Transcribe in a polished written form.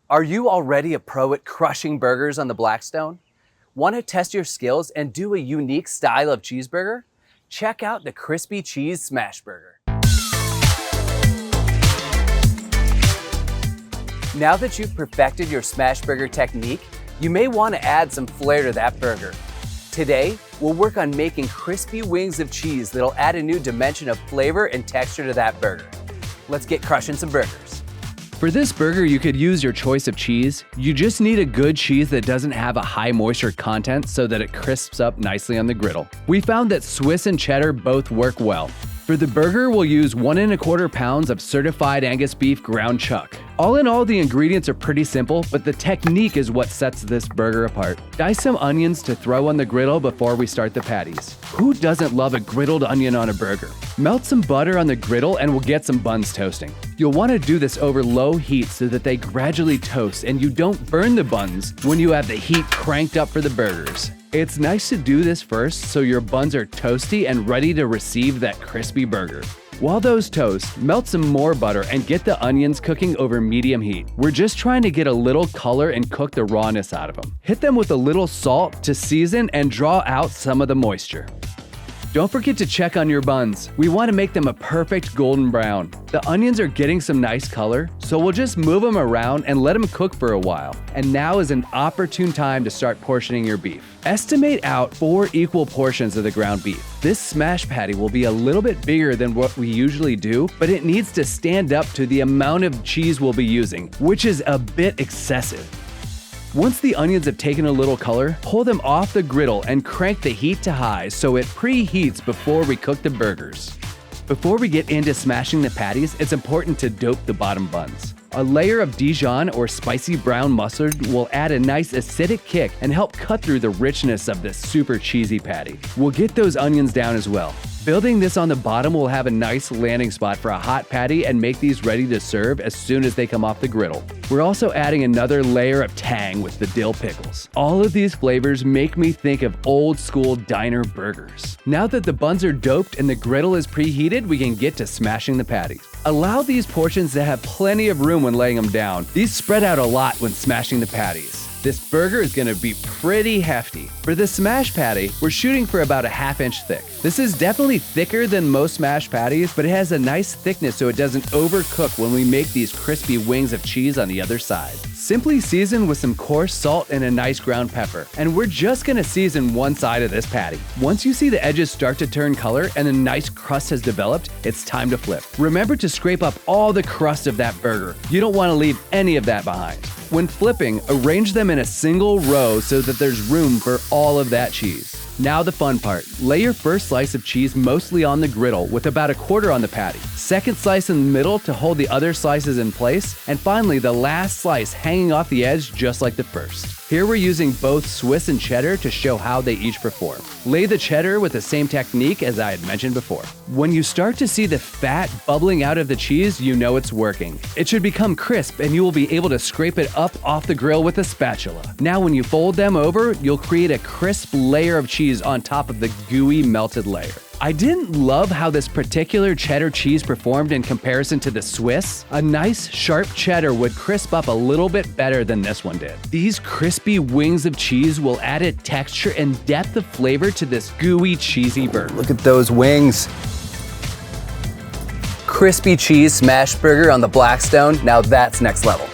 Are you already a pro at crushing burgers on the Blackstone? Want to test your skills and do a unique style of cheeseburger? Check out the Crispy Cheese Smash Burger. Now that you've perfected your smash burger technique, you may want to add some flair to that burger. Today, we'll work on making crispy wings of cheese that'll add a new dimension of flavor and texture to that burger. Let's get crushing some burgers. For this burger, you could use your choice of cheese. You just need a good cheese that doesn't have a high moisture content so that it crisps up nicely on the griddle. We found that Swiss and cheddar both work well. For the burger, we'll use 1 1/4 pounds of Certified Angus Beef ground chuck. All in all, the ingredients are pretty simple, but the technique is what sets this burger apart. Dice some onions to throw on the griddle before we start the patties. Who doesn't love a griddled onion on a burger? Melt some butter on the griddle and we'll get some buns toasting. You'll want to do this over low heat so that they gradually toast and you don't burn the buns when you have the heat cranked up for the burgers. It's nice to do this first so your buns are toasty and ready to receive that crispy burger. While those toast, melt some more butter and get the onions cooking over medium heat. We're just trying to get a little color and cook the rawness out of them. Hit them with a little salt to season and draw out some of the moisture. Don't forget to check on your buns. We want to make them a perfect golden brown. The onions are getting some nice color, so we'll just move them around and let them cook for a while. And now is an opportune time to start portioning your beef. Estimate out 4 equal portions of the ground beef. This smash patty will be a little bit bigger than what we usually do, but it needs to stand up to the amount of cheese we'll be using, which is a bit excessive. Once the onions have taken a little color, pull them off the griddle and crank the heat to high so it preheats before we cook the burgers. Before we get into smashing the patties, it's important to dope the bottom buns. A layer of Dijon or spicy brown mustard will add a nice acidic kick and help cut through the richness of this super cheesy patty. We'll get those onions down as well. Building this on the bottom will have a nice landing spot for a hot patty and make these ready to serve as soon as they come off the griddle. We're also adding another layer of tang with the dill pickles. All of these flavors make me think of old school diner burgers. Now that the buns are doped and the griddle is preheated, we can get to smashing the patties. Allow these portions to have plenty of room when laying them down. These spread out a lot when smashing the patties. This burger is going to be pretty hefty. For the smash patty, we're shooting for about a 1/2 inch thick. This is definitely thicker than most smash patties, but it has a nice thickness so it doesn't overcook when we make these crispy wings of cheese on the other side. Simply season with some coarse salt and a nice ground pepper, and we're just going to season one side of this patty. Once you see the edges start to turn color and a nice crust has developed, it's time to flip. Remember to scrape up all the crust of that burger. You don't want to leave any of that behind. When flipping, arrange them in a single row so that there's room for all of that cheese. Now the fun part. Lay your first slice of cheese mostly on the griddle with about 1/4 on the patty. Second slice in the middle to hold the other slices in place, and finally the last slice hanging off the edge just like the first. Here we're using both Swiss and cheddar to show how they each perform. Lay the cheddar with the same technique as I had mentioned before. When you start to see the fat bubbling out of the cheese, you know it's working. It should become crisp and you will be able to scrape it up off the grill with a spatula. Now when you fold them over, you'll create a crisp layer of cheese on top of the gooey melted layer. I didn't love how this particular cheddar cheese performed in comparison to the Swiss. A nice sharp cheddar would crisp up a little bit better than this one did. These crispy wings of cheese will add a texture and depth of flavor to this gooey cheesy burger. Look at those wings. Crispy cheese smash burger on the Blackstone. Now that's next level.